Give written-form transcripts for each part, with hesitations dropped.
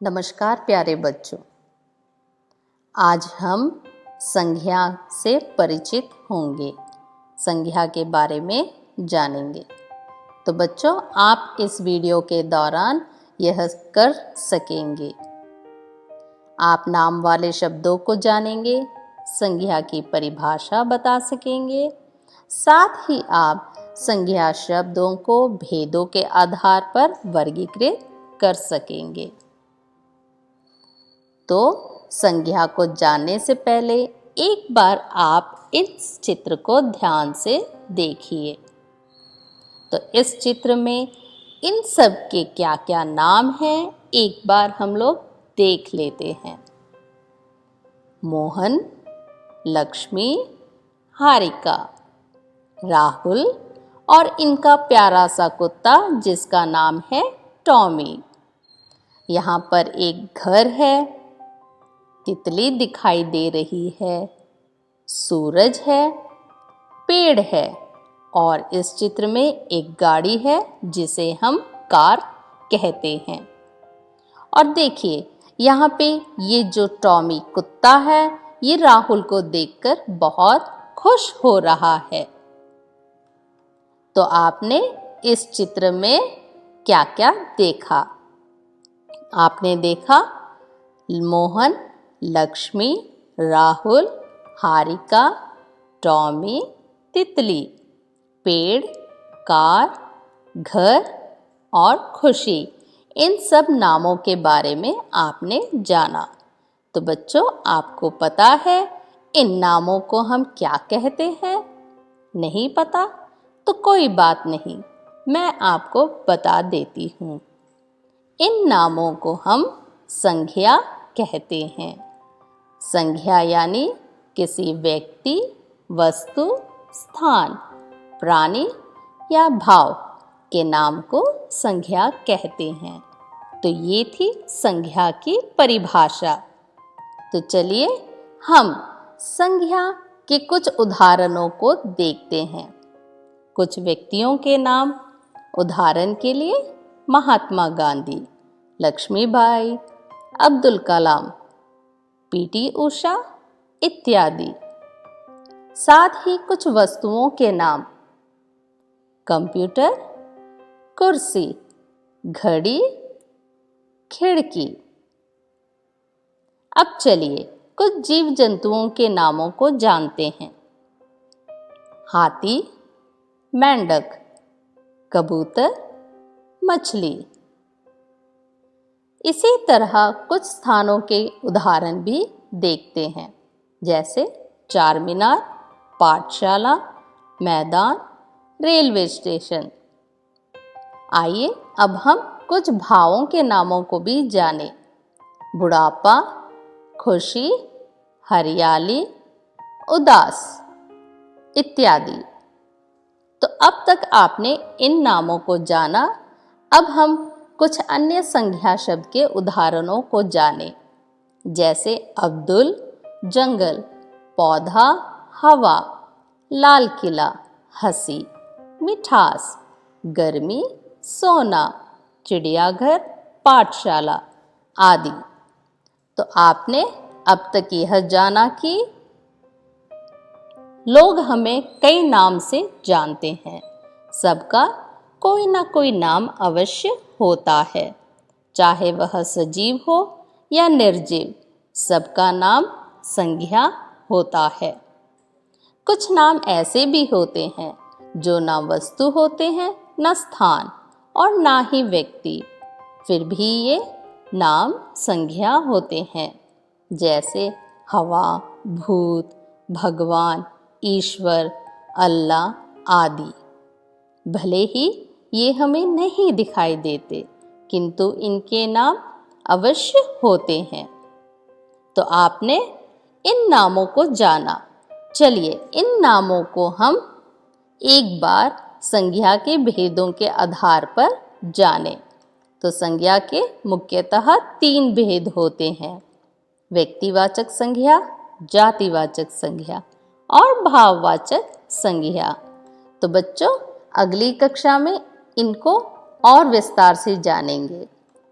नमस्कार प्यारे बच्चों, आज हम संज्ञा से परिचित होंगे, संज्ञा के बारे में जानेंगे। तो बच्चों, आप इस वीडियो के दौरान यह कर सकेंगे। आप नाम वाले शब्दों को जानेंगे, संज्ञा की परिभाषा बता सकेंगे, साथ ही आप संज्ञा शब्दों को भेदों के आधार पर वर्गीकृत कर सकेंगे। तो संज्ञा को जानने से पहले एक बार आप इस चित्र को ध्यान से देखिए। तो इस चित्र में इन सब के क्या क्या नाम हैं, एक बार हम लोग देख लेते हैं। मोहन, लक्ष्मी, हारिका, राहुल और इनका प्यारा सा कुत्ता जिसका नाम है टॉमी। यहाँ पर एक घर है, तितली दिखाई दे रही है, सूरज है, पेड़ है और इस चित्र में एक गाड़ी है जिसे हम कार कहते हैं। और देखिए, यहाँ पे ये जो टॉमी कुत्ता है, ये राहुल को देखकर बहुत खुश हो रहा है। तो आपने इस चित्र में क्या क्या देखा? आपने देखा मोहन, लक्ष्मी, राहुल, हारिका, टॉमी, तितली, पेड़, कार, घर और खुशी। इन सब नामों के बारे में आपने जाना। तो बच्चों, आपको पता है इन नामों को हम क्या कहते हैं? नहीं पता? तो कोई बात नहीं, मैं आपको बता देती हूँ। इन नामों को हम संज्ञा कहते हैं। संज्ञा यानी किसी व्यक्ति, वस्तु, स्थान, प्राणी या भाव के नाम को संज्ञा कहते हैं। तो ये थी संज्ञा की परिभाषा। तो चलिए हम संज्ञा के कुछ उदाहरणों को देखते हैं। कुछ व्यक्तियों के नाम, उदाहरण के लिए महात्मा गांधी, लक्ष्मीबाई, अब्दुल कलाम, पीटी उषा इत्यादि। साथ ही कुछ वस्तुओं के नाम, कंप्यूटर, कुर्सी, घड़ी, खिड़की। अब चलिए कुछ जीव जंतुओं के नामों को जानते हैं। हाथी, मेंढक, कबूतर, मछली। इसी तरह कुछ स्थानों के उदाहरण भी देखते हैं, जैसे चार मीनार, पाठशाला, मैदान, रेलवे स्टेशन। आइए अब हम कुछ भावों के नामों को भी जानें। बुढ़ापा, खुशी, हरियाली, उदास इत्यादि। तो अब तक आपने इन नामों को जाना। अब हम कुछ अन्य संज्ञा शब्द के उदाहरणों को जानें, जैसे अब्दुल, जंगल, पौधा, हवा, लाल किला, हंसी, मिठास, गर्मी, सोना, चिड़ियाघर, पाठशाला आदि। तो आपने अब तक यह जाना कि लोग हमें कई नाम से जानते हैं। सबका कोई ना कोई नाम अवश्य होता है, चाहे वह सजीव हो या निर्जीव, सबका नाम संज्ञा होता है। कुछ नाम ऐसे भी होते हैं जो ना वस्तु होते हैं, ना स्थान और ना ही व्यक्ति, फिर भी ये नाम संज्ञा होते हैं, जैसे हवा, भूत, भगवान, ईश्वर, अल्लाह आदि। भले ही ये हमें नहीं दिखाई देते, किंतु इनके नाम अवश्य होते हैं। तो आपने इन नामों को जाना। चलिए इन नामों को हम एक बार संज्ञा के भेदों के आधार पर जानें। तो संज्ञा के मुख्यतः 3 भेद होते हैं: व्यक्तिवाचक संज्ञा, जातिवाचक संज्ञा और भाववाचक संज्ञा। तो बच्चों, अगली कक्षा में इनको और विस्तार से जानेंगे।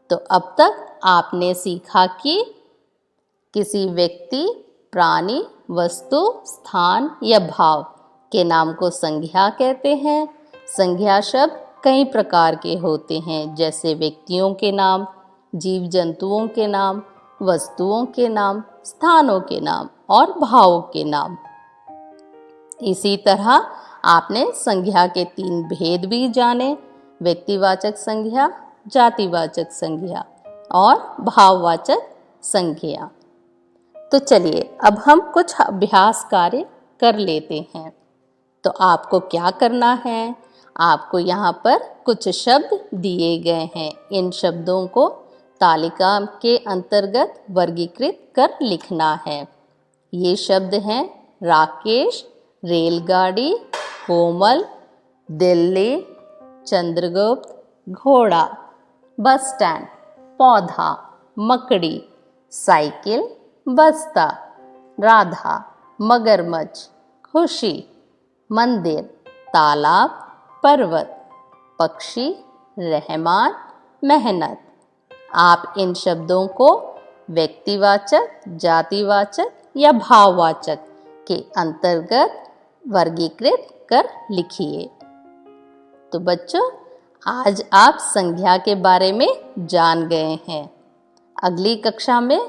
तो अब तक आपने सीखा कि किसी व्यक्ति, प्राणी, वस्तु, स्थान या भाव के नाम को संज्ञा कहते हैं। संज्ञा शब्द कई प्रकार के होते हैं, जैसे व्यक्तियों के नाम, जीव जंतुओं के नाम, वस्तुओं के नाम, स्थानों के नाम और भावों के नाम। इसी तरह आपने संज्ञा के 3 भेद भी जाने, व्यक्तिवाचक संज्ञा, जातिवाचक संज्ञा और भाववाचक संज्ञा। तो चलिए अब हम कुछ अभ्यास कार्य कर लेते हैं। तो आपको क्या करना है, आपको यहाँ पर कुछ शब्द दिए गए हैं। इन शब्दों को तालिका के अंतर्गत वर्गीकृत कर लिखना है। ये शब्द हैं राकेश, रेलगाड़ी, कोमल, दिल्ली, चंद्रगुप्त, घोड़ा, बस स्टैंड, पौधा, मकड़ी, साइकिल, बस्ता, राधा, मगरमच्छ, खुशी, मंदिर, तालाब, पर्वत, पक्षी, रहमान, मेहनत। आप इन शब्दों को व्यक्तिवाचक, जातिवाचक या भाववाचक के अंतर्गत वर्गीकृत कर लिखिए। तो बच्चों, आज आप संज्ञा के बारे में जान गए हैं। अगली कक्षा में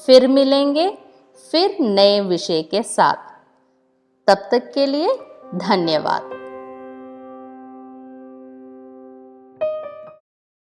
फिर मिलेंगे, फिर नए विषय के साथ। तब तक के लिए धन्यवाद।